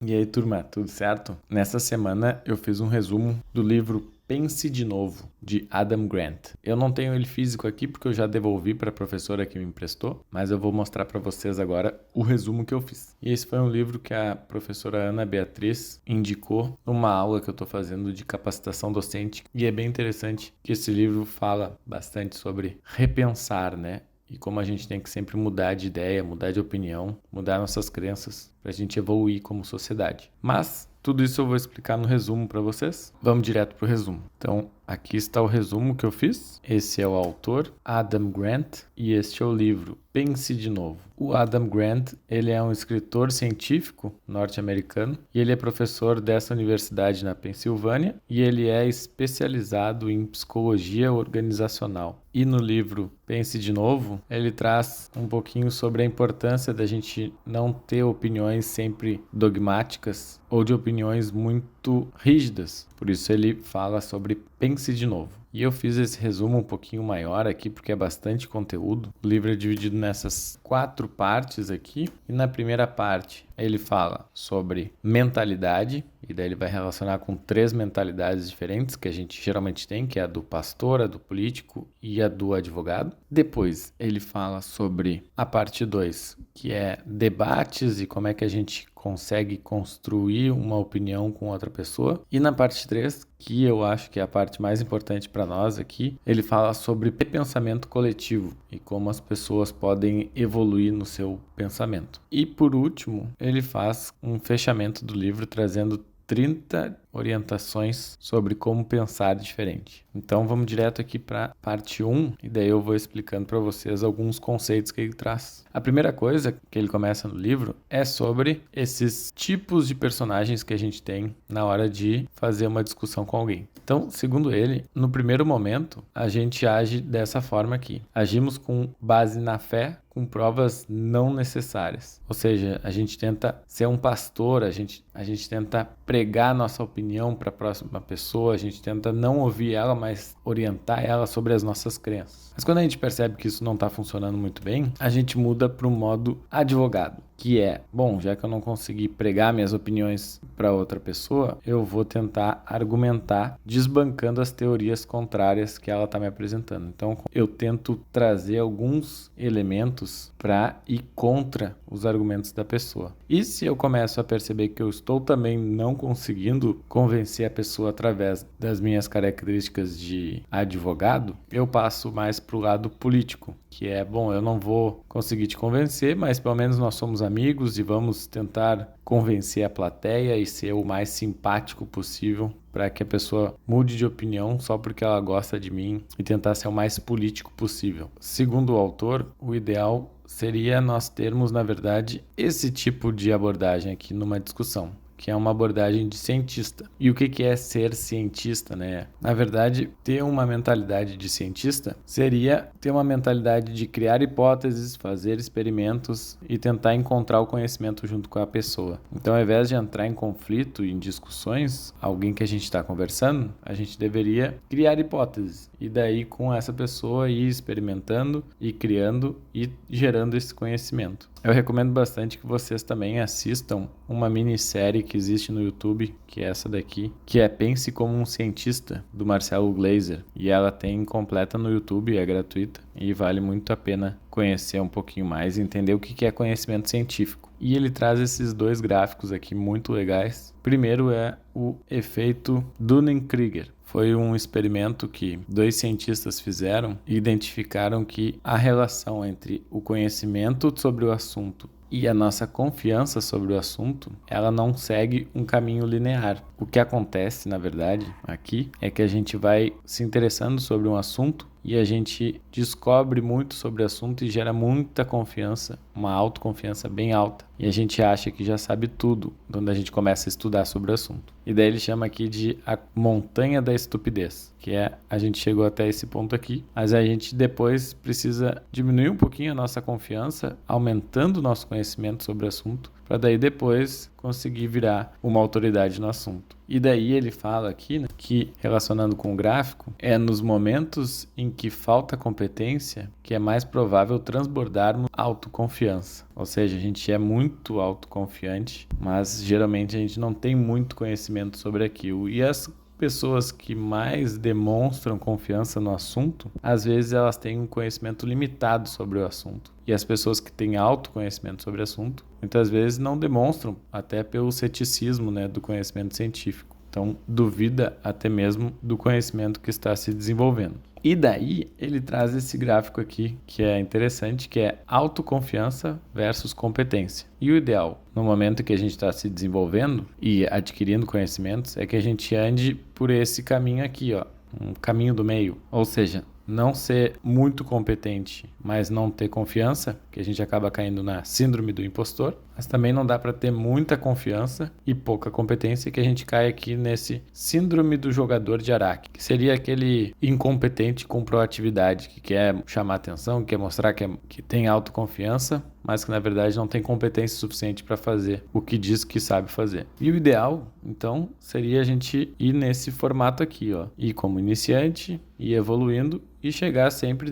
E aí, turma, tudo certo? Nessa semana eu fiz um resumo do livro Pense de Novo, de Adam Grant. Eu não tenho ele físico aqui porque eu já devolvi para a professora que me emprestou, mas eu vou mostrar para vocês agora o resumo que eu fiz. E esse foi um livro que a professora Ana Beatriz indicou numa aula que eu estou fazendo de capacitação docente. E é bem interessante que esse livro fala bastante sobre repensar, né? E como a gente tem que sempre mudar de ideia, mudar de opinião, mudar nossas crenças para a gente evoluir como sociedade. Mas tudo isso eu vou explicar no resumo para vocês. Vamos direto para o resumo. Então, aqui está o resumo que eu fiz. Esse é o autor, Adam Grant, e este é o livro, Pense de Novo. O Adam Grant, ele é um escritor científico norte-americano e ele é professor dessa universidade na Pensilvânia e ele é especializado em psicologia organizacional. E no livro Pense de Novo, ele traz um pouquinho sobre a importância da gente não ter opiniões sempre dogmáticas ou de opiniões muito rígidas. Por isso ele fala sobre pense de novo. E eu fiz esse resumo um pouquinho maior aqui porque é bastante conteúdo. O livro é dividido nessas 4 partes aqui. E na primeira parte ele fala sobre mentalidade, e daí ele vai relacionar com 3 mentalidades diferentes que a gente geralmente tem, que é a do pastor, a do político e a do advogado. Depois ele fala sobre a parte 2, que é debates e como é que a gente consegue construir uma opinião com outra pessoa. E na parte 3, que eu acho que é a parte mais importante para nós aqui, ele fala sobre pensamento coletivo e como as pessoas podem evoluir no seu pensamento. E por último, ele faz um fechamento do livro trazendo 30 orientações sobre como pensar diferente. Então vamos direto aqui para parte 1 e daí eu vou explicando para vocês alguns conceitos que ele traz. A primeira coisa que ele começa no livro é sobre esses tipos de personagens que a gente tem na hora de fazer uma discussão com alguém. Então, segundo ele, no primeiro momento, a gente age dessa forma aqui. Agimos com base na fé, com provas não necessárias. Ou seja, a gente tenta ser um pastor, a gente tenta pregar nossa opinião para a próxima pessoa, a gente tenta não ouvir ela, mas orientar ela sobre as nossas crenças. Mas quando a gente percebe que isso não está funcionando muito bem, a gente muda para o modo advogado, que é, bom, já que eu não consegui pregar minhas opiniões para outra pessoa, eu vou tentar argumentar desbancando as teorias contrárias que ela está me apresentando. Então, eu tento trazer alguns elementos para ir contra os argumentos da pessoa. E se eu começo a perceber que eu estou também não conseguindo convencer a pessoa através das minhas características de advogado, eu passo mais para o lado político, que é, bom, eu não vou conseguir te convencer, mas pelo menos nós somos amigos e vamos tentar convencer a plateia e ser o mais simpático possível para que a pessoa mude de opinião só porque ela gosta de mim e tentar ser o mais político possível. Segundo o autor, o ideal seria nós termos, na verdade, esse tipo de abordagem aqui numa discussão, que é uma abordagem de cientista. E o que é ser cientista, né? Na verdade, ter uma mentalidade de cientista seria ter uma mentalidade de criar hipóteses, fazer experimentos e tentar encontrar o conhecimento junto com a pessoa. Então, ao invés de entrar em conflito, em discussões, alguém que a gente está conversando, a gente deveria criar hipóteses. E daí, com essa pessoa, ir experimentando e criando e gerando esse conhecimento. Eu recomendo bastante que vocês também assistam uma minissérie que existe no YouTube, que é essa daqui, que é Pense como um Cientista, do Marcelo Gleiser. E ela tem completa no YouTube, é gratuita e vale muito a pena conhecer um pouquinho mais e entender o que é conhecimento científico. E ele traz esses 2 gráficos aqui muito legais. Primeiro é o efeito Dunning-Kruger. Foi um experimento que 2 cientistas fizeram e identificaram que a relação entre o conhecimento sobre o assunto e a nossa confiança sobre o assunto, ela não segue um caminho linear. O que acontece, na verdade, aqui, é que a gente vai se interessando sobre um assunto e a gente descobre muito sobre o assunto e gera muita confiança, uma autoconfiança bem alta. E a gente acha que já sabe tudo quando a gente começa a estudar sobre o assunto. E daí ele chama aqui de a montanha da estupidez, que é a gente chegou até esse ponto aqui, mas a gente depois precisa diminuir um pouquinho a nossa confiança, aumentando o nosso conhecimento sobre o assunto, para daí depois conseguir virar uma autoridade no assunto. E daí ele fala aqui, né, que, relacionando com o gráfico, é nos momentos em que falta competência que é mais provável transbordarmos autoconfiança. autoconfiança. Ou seja, a gente é muito autoconfiante, mas geralmente a gente não tem muito conhecimento sobre aquilo. E as pessoas que mais demonstram confiança no assunto, às vezes elas têm um conhecimento limitado sobre o assunto. E as pessoas que têm autoconhecimento sobre o assunto, muitas vezes não demonstram, até pelo ceticismo, né, do conhecimento científico. Então, duvida até mesmo do conhecimento que está se desenvolvendo. E daí, ele traz esse gráfico aqui, que é interessante, que é autoconfiança versus competência. E o ideal, no momento que a gente está se desenvolvendo e adquirindo conhecimentos, é que a gente ande por esse caminho aqui, ó, um caminho do meio. Ou seja, não ser muito competente, mas não ter confiança, que a gente acaba caindo na síndrome do impostor, mas também não dá para ter muita confiança e pouca competência, que a gente cai aqui nesse síndrome do jogador de araque, que seria aquele incompetente com proatividade, que quer chamar atenção, que quer mostrar que tem autoconfiança, mas que na verdade não tem competência suficiente para fazer o que diz que sabe fazer. E o ideal, então, seria a gente ir nesse formato aqui, ó, ir como iniciante, ir evoluindo e chegar sempre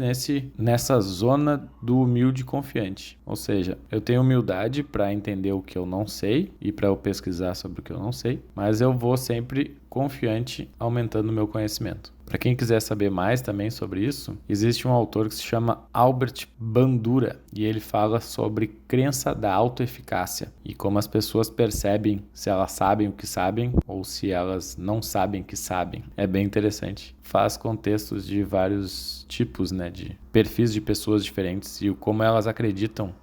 nessa zona do humilde confiante. Ou seja, eu tenho humildade para entender o que eu não sei e para eu pesquisar sobre o que eu não sei, mas eu vou sempre confiante, aumentando o meu conhecimento. Para quem quiser saber mais também sobre isso, existe um autor que se chama Albert Bandura e ele fala sobre crença da autoeficácia e como as pessoas percebem se elas sabem o que sabem ou se elas não sabem que sabem. É bem interessante. Faz contextos de vários tipos, né, de perfis de pessoas diferentes e como elas acreditam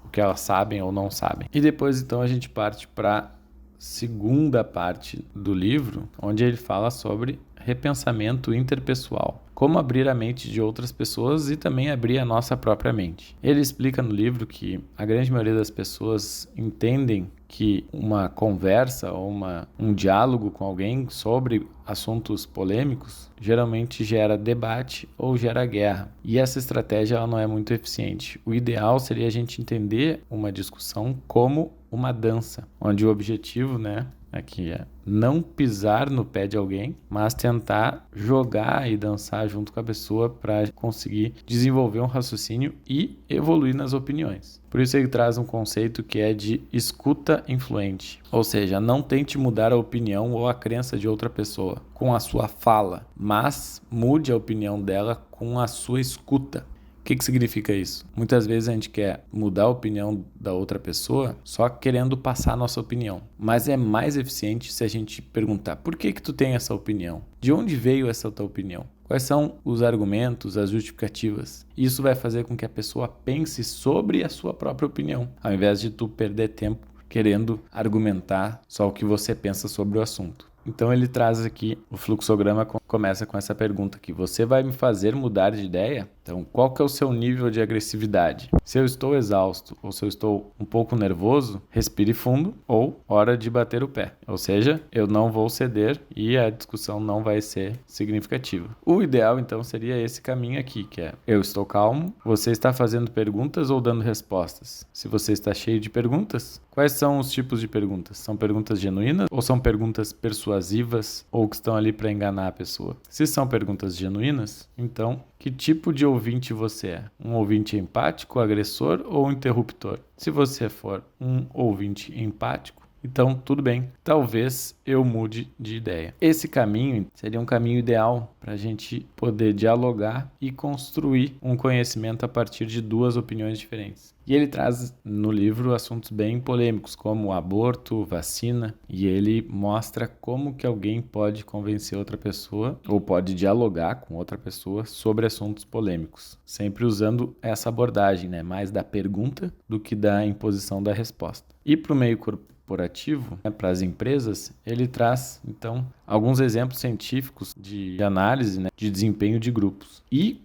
o que elas sabem ou não sabem. E depois então a gente parte para segunda parte do livro, onde ele fala sobre repensamento interpessoal. Como abrir a mente de outras pessoas e também abrir a nossa própria mente. Ele explica no livro que a grande maioria das pessoas entendem que uma conversa ou um diálogo com alguém sobre assuntos polêmicos geralmente gera debate ou gera guerra. E essa estratégia ela não é muito eficiente. O ideal seria a gente entender uma discussão como uma dança, onde o objetivo, né, aqui é não pisar no pé de alguém, mas tentar jogar e dançar junto com a pessoa para conseguir desenvolver um raciocínio e evoluir nas opiniões. Por isso ele traz um conceito que é de escuta influente, ou seja, não tente mudar a opinião ou a crença de outra pessoa com a sua fala, mas mude a opinião dela com a sua escuta. O que significa isso? Muitas vezes a gente quer mudar a opinião da outra pessoa só querendo passar a nossa opinião. Mas é mais eficiente se a gente perguntar: por que tu tem essa opinião? De onde veio essa tua opinião? Quais são os argumentos, as justificativas? Isso vai fazer com que a pessoa pense sobre a sua própria opinião, ao invés de tu perder tempo querendo argumentar só o que você pensa sobre o assunto. Então ele traz aqui, o fluxograma começa com essa pergunta aqui: você vai me fazer mudar de ideia? Então, qual que é o seu nível de agressividade? Se eu estou exausto ou se eu estou um pouco nervoso, respire fundo ou hora de bater o pé. Ou seja, eu não vou ceder e a discussão não vai ser significativa. O ideal, então, seria esse caminho aqui, que é: eu estou calmo, você está fazendo perguntas ou dando respostas? Se você está cheio de perguntas, quais são os tipos de perguntas? São perguntas genuínas ou são perguntas persuasivas ou que estão ali para enganar a pessoa? Se são perguntas genuínas, então, que tipo de ouvinte você é? Um ouvinte empático, agressor ou interruptor? Se você for um ouvinte empático, então tudo bem, talvez eu mude de ideia. Esse caminho seria um caminho ideal para a gente poder dialogar e construir um conhecimento a partir de duas opiniões diferentes. E ele traz no livro assuntos bem polêmicos, como aborto, vacina, e ele mostra como que alguém pode convencer outra pessoa ou pode dialogar com outra pessoa sobre assuntos polêmicos, sempre usando essa abordagem, né, mais da pergunta do que da imposição da resposta. E para o meio corporativo, né, para as empresas, ele traz, então, alguns exemplos científicos de análise, né, de desempenho de grupos. E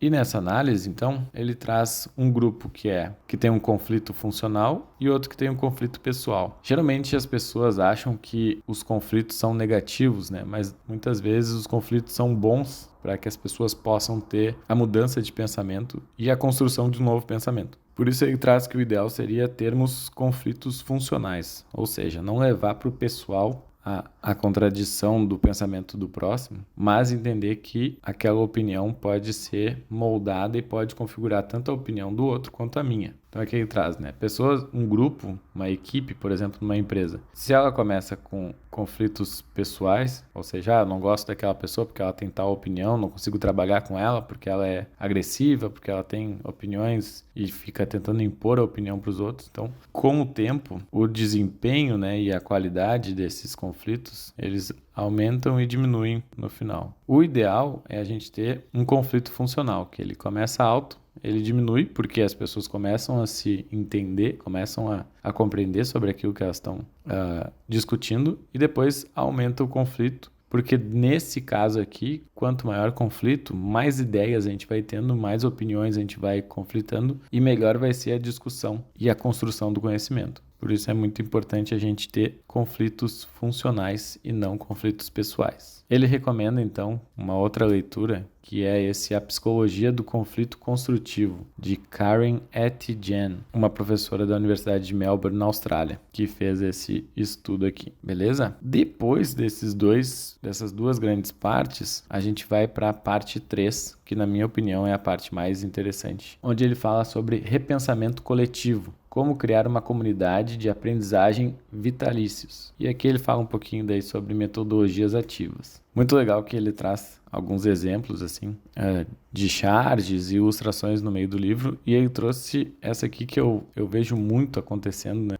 nessa análise, então, ele traz um grupo que tem um conflito funcional e outro que tem um conflito pessoal. Geralmente as pessoas acham que os conflitos são negativos, né? Mas muitas vezes os conflitos são bons para que as pessoas possam ter a mudança de pensamento e a construção de um novo pensamento. Por isso ele traz que o ideal seria termos conflitos funcionais, ou seja, não levar para o pessoal a contradição do pensamento do próximo, mas entender que aquela opinião pode ser moldada e pode configurar tanto a opinião do outro quanto a minha. Então aqui ele traz, né? Pessoas, um grupo, uma equipe, por exemplo, numa empresa. Se ela começa com conflitos pessoais, ou seja, eu não gosto daquela pessoa porque ela tem tal opinião, não consigo trabalhar com ela porque ela é agressiva, porque ela tem opiniões e fica tentando impor a opinião para os outros. Então, com o tempo, o desempenho, né, e a qualidade desses conflitos, eles aumentam e diminuem no final. O ideal é a gente ter um conflito funcional, que ele começa alto, ele diminui porque as pessoas começam a se entender, começam a compreender sobre aquilo que elas estão discutindo e depois aumenta o conflito, porque nesse caso aqui, quanto maior o conflito, mais ideias a gente vai tendo, mais opiniões a gente vai conflitando e melhor vai ser a discussão e a construção do conhecimento. Por isso é muito importante a gente ter conflitos funcionais e não conflitos pessoais. Ele recomenda, então, uma outra leitura, que é A Psicologia do Conflito Construtivo, de Karen Etienne, uma professora da Universidade de Melbourne, na Austrália, que fez esse estudo aqui, beleza? Depois dessas duas grandes partes, a gente vai para a parte 3, que na minha opinião é a parte mais interessante, onde ele fala sobre repensamento coletivo, como criar uma comunidade de aprendizagem vitalícios. E aqui ele fala um pouquinho daí sobre metodologias ativas. Muito legal que ele traz alguns exemplos assim de charges e ilustrações no meio do livro. E ele trouxe essa aqui que eu vejo muito acontecendo, né?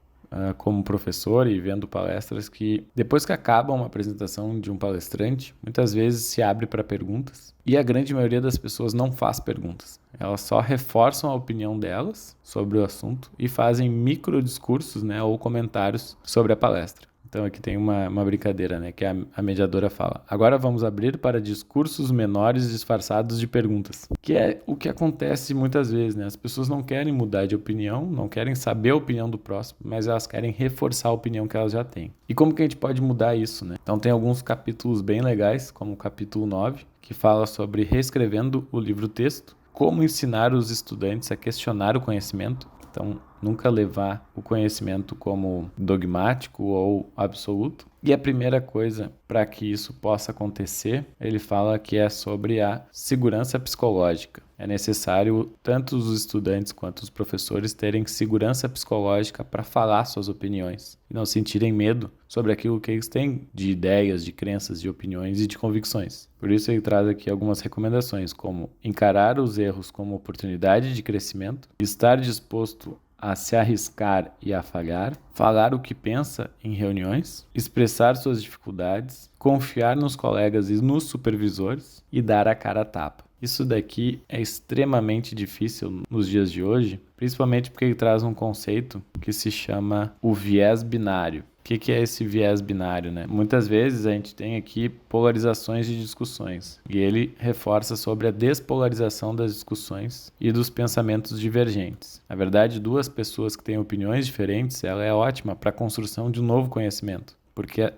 Como professor e vendo palestras, que depois que acaba uma apresentação de um palestrante, muitas vezes se abre para perguntas e a grande maioria das pessoas não faz perguntas. Elas só reforçam a opinião delas sobre o assunto e fazem micro discursos, né, ou comentários sobre a palestra. Então aqui tem uma brincadeira, né, que a mediadora fala: agora vamos abrir para discursos menores disfarçados de perguntas. Que é o que acontece muitas vezes, né? As pessoas não querem mudar de opinião, não querem saber a opinião do próximo, mas elas querem reforçar a opinião que elas já têm. E como que a gente pode mudar isso, né? Então tem alguns capítulos bem legais, como o capítulo 9, que fala sobre reescrevendo o livro-texto, como ensinar os estudantes a questionar o conhecimento. Então, nunca levar o conhecimento como dogmático ou absoluto. E a primeira coisa para que isso possa acontecer, ele fala que é sobre a segurança psicológica. É necessário tanto os estudantes quanto os professores terem segurança psicológica para falar suas opiniões e não sentirem medo sobre aquilo que eles têm de ideias, de crenças, de opiniões e de convicções. Por isso ele traz aqui algumas recomendações, como encarar os erros como oportunidade de crescimento, estar disposto a se arriscar e a falhar, falar o que pensa em reuniões, expressar suas dificuldades, confiar nos colegas e nos supervisores e dar a cara a tapa. Isso daqui é extremamente difícil nos dias de hoje, principalmente porque ele traz um conceito que se chama o viés binário. O que é esse viés binário, né? Muitas vezes a gente tem aqui polarizações de discussões e ele reforça sobre a despolarização das discussões e dos pensamentos divergentes. Na verdade, duas pessoas que têm opiniões diferentes, ela é ótima para a construção de um novo conhecimento, porque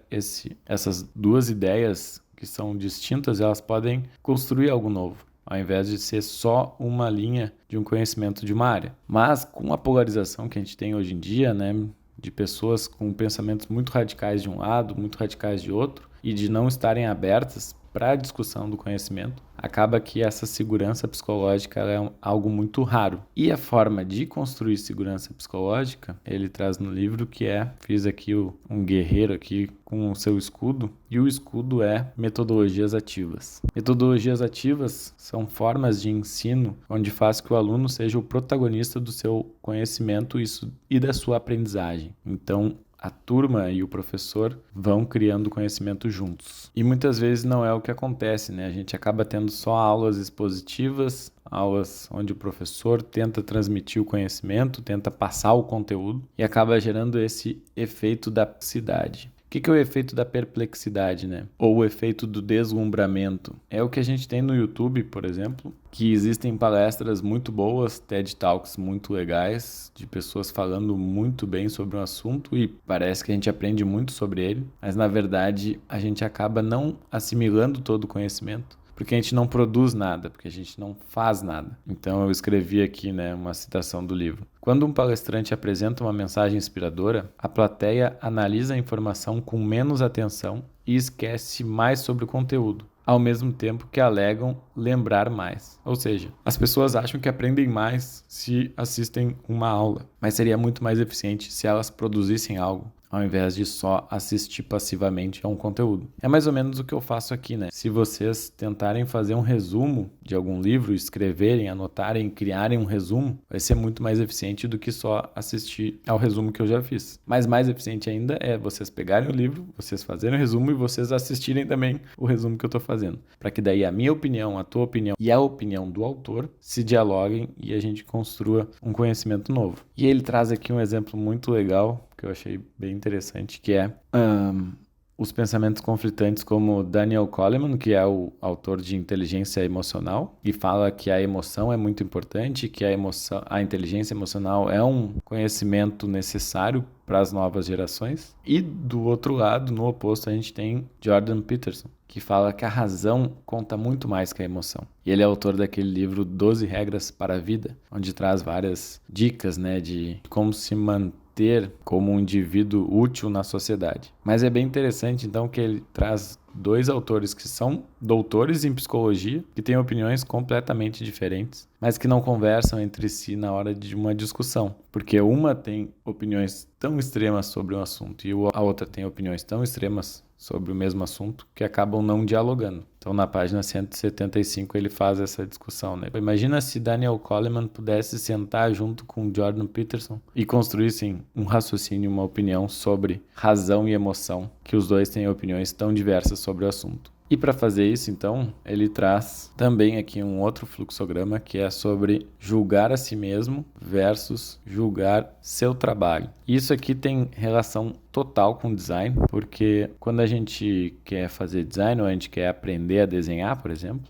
essas duas ideias que são distintas, elas podem construir algo novo, ao invés de ser só uma linha de um conhecimento de uma área. Mas com a polarização que a gente tem hoje em dia, né, de pessoas com pensamentos muito radicais de um lado, muito radicais de outro, e de não estarem abertas para a discussão do conhecimento, acaba que essa segurança psicológica é algo muito raro. E a forma de construir segurança psicológica, ele traz no livro que fiz aqui um guerreiro aqui com o seu escudo, e o escudo é metodologias ativas. Metodologias ativas são formas de ensino onde faz que o aluno seja o protagonista do seu conhecimento e da sua aprendizagem. Então, a turma e o professor vão criando conhecimento juntos. E muitas vezes não é o que acontece, né? A gente acaba tendo só aulas expositivas, aulas onde o professor tenta transmitir o conhecimento, tenta passar o conteúdo e acaba gerando esse efeito da cidade. O que é o efeito da perplexidade, né? Ou o efeito do deslumbramento? É o que a gente tem no YouTube, por exemplo, que existem palestras muito boas, TED Talks muito legais, de pessoas falando muito bem sobre um assunto e parece que a gente aprende muito sobre ele, mas na verdade a gente acaba não assimilando todo o conhecimento, porque a gente não produz nada, porque a gente não faz nada. Então eu escrevi aqui, né, uma citação do livro. Quando um palestrante apresenta uma mensagem inspiradora, a plateia analisa a informação com menos atenção e esquece mais sobre o conteúdo. ao mesmo tempo que alegam lembrar mais. Ou seja, as pessoas acham que aprendem mais se assistem uma aula, mas seria muito mais eficiente se elas produzissem algo, ao invés de só assistir passivamente a um conteúdo. É mais ou menos o que eu faço aqui, né? Se vocês tentarem fazer um resumo de algum livro, escreverem, anotarem, criarem um resumo, vai ser muito mais eficiente do que só assistir ao resumo que eu já fiz. Mas mais eficiente ainda é vocês pegarem o livro, vocês fazerem o resumo e vocês assistirem também o resumo que eu estou fazendo. Para que daí a minha opinião, a tua opinião e a opinião do autor se dialoguem e a gente construa um conhecimento novo. E ele traz aqui um exemplo muito legal que eu achei bem interessante, que é os pensamentos conflitantes como Daniel Kahneman, que é o autor de Inteligência Emocional, e fala que a emoção é muito importante, que a inteligência emocional é um conhecimento necessário para as novas gerações. E do outro lado, no oposto, a gente tem Jordan Peterson, que fala que a razão conta muito mais que a emoção. E ele é autor daquele livro 12 Regras para a Vida, onde traz várias dicas, né, de como se manter como um indivíduo útil na sociedade. Mas é bem interessante, então, que ele traz dois autores que são doutores em psicologia, que têm opiniões completamente diferentes, mas que não conversam entre si na hora de uma discussão, porque uma tem opiniões tão extremas sobre um assunto e a outra tem opiniões tão extremas sobre o mesmo assunto que acabam não dialogando. Então, na página 175, ele faz essa discussão, né? Imagina se Daniel Kahneman pudesse sentar junto com Jordan Peterson e construíssem um raciocínio, uma opinião sobre razão e emoção, que os dois têm opiniões tão diversas sobre o assunto. E para fazer isso, então, ele traz também aqui um outro fluxograma que é sobre julgar a si mesmo versus julgar seu trabalho. Isso aqui tem relação total com design, porque quando a gente quer fazer design ou a gente quer aprender a desenhar, por exemplo,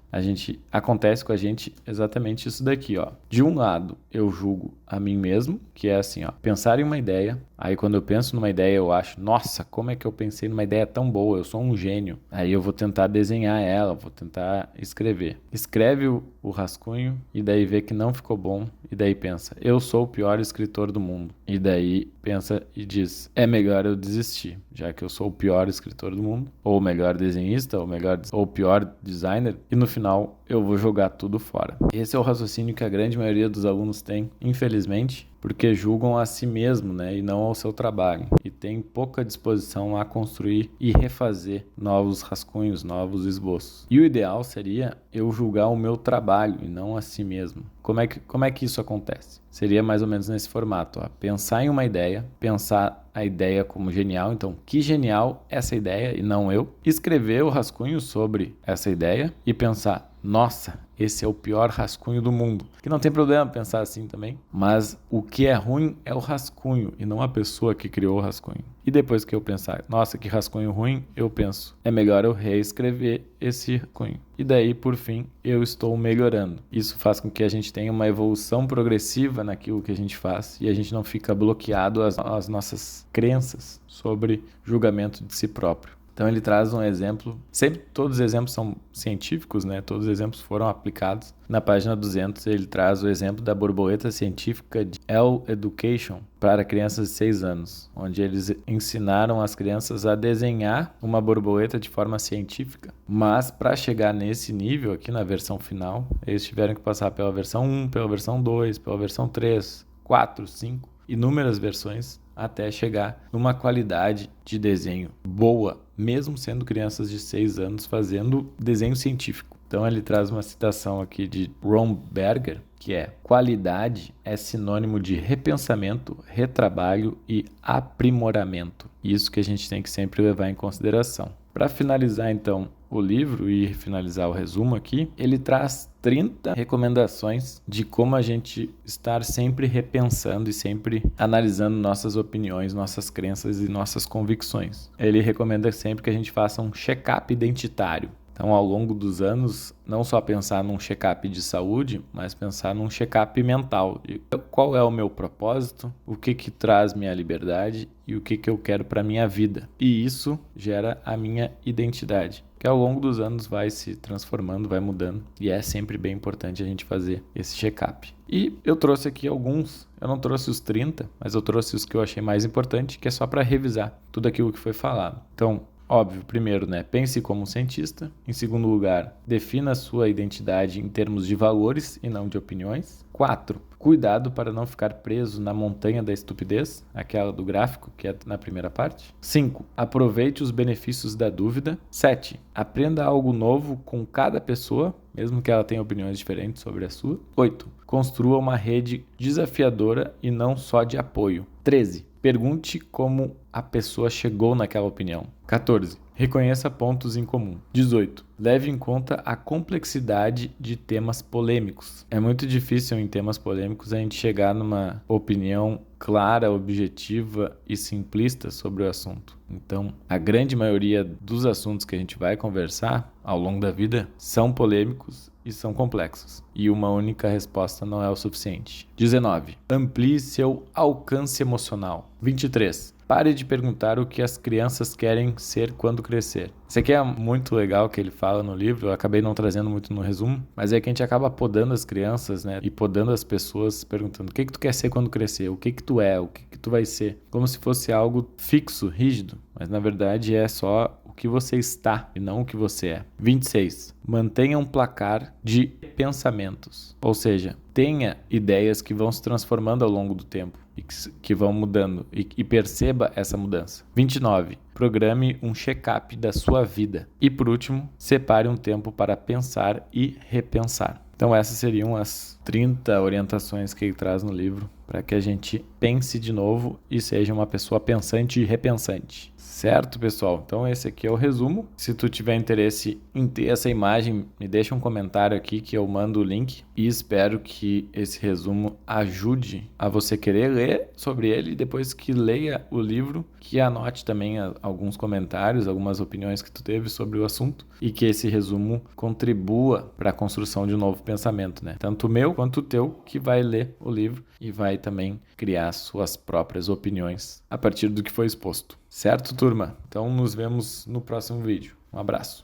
acontece com a gente exatamente isso daqui, ó. De um lado, eu julgo a mim mesmo, que é assim, ó, pensar em uma ideia. Aí quando eu penso numa ideia, eu acho, nossa, como é que eu pensei numa ideia tão boa? Eu sou um gênio. Aí eu vou tentar desenhar ela, vou tentar escrever. Escreve o rascunho e daí vê que não ficou bom e daí pensa, eu sou o pior escritor do mundo. E daí pensa e diz, é melhor eu desistir, já que eu sou o pior escritor do mundo, ou o melhor desenhista, ou o pior designer, e no final eu vou jogar tudo fora. Esse é o raciocínio que a grande maioria dos alunos tem, infelizmente, porque julgam a si mesmo, né, e não ao seu trabalho, e tem pouca disposição a construir e refazer novos rascunhos, novos esboços. E o ideal seria eu julgar o meu trabalho e não a si mesmo. Como é que isso acontece? Seria mais ou menos nesse formato, ó. Pensar em uma ideia, pensar a ideia como genial, então que genial essa ideia e não eu. Escrever o rascunho sobre essa ideia e pensar, nossa, esse é o pior rascunho do mundo. Que não tem problema pensar assim também, mas o que é ruim é o rascunho e não a pessoa que criou o rascunho. E depois que eu pensar, nossa, que rascunho ruim, eu penso, é melhor eu reescrever esse rascunho. E daí, por fim, eu estou melhorando. Isso faz com que a gente tenha uma evolução progressiva naquilo que a gente faz e a gente não fica bloqueado às nossas crenças sobre julgamento de si próprio. Então ele traz um exemplo, sempre todos os exemplos são científicos, né? Todos os exemplos foram aplicados. Na página 200 ele traz o exemplo da borboleta científica de L Education para crianças de 6 anos, onde eles ensinaram as crianças a desenhar uma borboleta de forma científica. Mas para chegar nesse nível aqui na versão final, eles tiveram que passar pela versão 1, pela versão 2, pela versão 3, 4, 5, inúmeras versões até chegar numa qualidade de desenho boa, mesmo sendo crianças de 6 anos fazendo desenho científico. Então ele traz uma citação aqui de Ron Berger, que é: qualidade é sinônimo de repensamento, retrabalho e aprimoramento. Isso que a gente tem que sempre levar em consideração. Para finalizar então o livro e finalizar o resumo aqui, ele traz 30 recomendações de como a gente estar sempre repensando e sempre analisando nossas opiniões, nossas crenças e nossas convicções. Ele recomenda sempre que a gente faça um check-up identitário. Então, ao longo dos anos, não só pensar num check-up de saúde, mas pensar num check-up mental. Qual é o meu propósito? O que traz minha liberdade? E o que eu quero para minha vida? E isso gera a minha identidade, que ao longo dos anos vai se transformando, vai mudando. E é sempre bem importante a gente fazer esse check-up. E eu trouxe aqui alguns, eu não trouxe os 30, mas eu trouxe os que eu achei mais importante, que é só para revisar tudo aquilo que foi falado. Então, Óbvio, primeiro, né? Pense como um cientista. Em segundo lugar, defina a sua identidade em termos de valores e não de opiniões. 4. Cuidado para não ficar preso na montanha da estupidez, aquela do gráfico que é na primeira parte. 5. Aproveite os benefícios da dúvida. 7. Aprenda algo novo com cada pessoa, mesmo que ela tenha opiniões diferentes sobre a sua. 8. Construa uma rede desafiadora e não só de apoio. 13. Pergunte como a pessoa chegou naquela opinião. 14. Reconheça pontos em comum. 18. Leve em conta a complexidade de temas polêmicos. É muito difícil em temas polêmicos a gente chegar numa opinião clara, objetiva e simplista sobre o assunto. Então, a grande maioria dos assuntos que a gente vai conversar ao longo da vida são polêmicos e são complexos. E uma única resposta não é o suficiente. 19. Amplie seu alcance emocional. 23. Pare de perguntar o que as crianças querem ser quando crescer. Isso aqui é muito legal que ele fala no livro, eu acabei não trazendo muito no resumo, mas é que a gente acaba podando as crianças, né? E podando as pessoas perguntando o que tu quer ser quando crescer, o que tu é, o que tu vai ser. Como se fosse algo fixo, rígido, mas na verdade é só o que você está e não o que você é. 26. Mantenha um placar de pensamentos, ou seja, tenha ideias que vão se transformando ao longo do tempo e que vão mudando e perceba essa mudança. 29. Programe um check-up da sua vida. E por último, separe um tempo para pensar e repensar. Então essas seriam as 30 orientações que ele traz no livro para que a gente pense de novo e seja uma pessoa pensante e repensante. Certo, pessoal? Então esse aqui é o resumo. Se tu tiver interesse em ter essa imagem, me deixa um comentário aqui que eu mando o link e espero que esse resumo ajude a você querer ler sobre ele e depois que leia o livro, que anote também alguns comentários, algumas opiniões que tu teve sobre o assunto e que esse resumo contribua para a construção de um novo pensamento, né? Tanto o meu quanto o teu que vai ler o livro e vai também criar suas próprias opiniões a partir do que foi exposto. Certo, turma? Então nos vemos no próximo vídeo. Um abraço.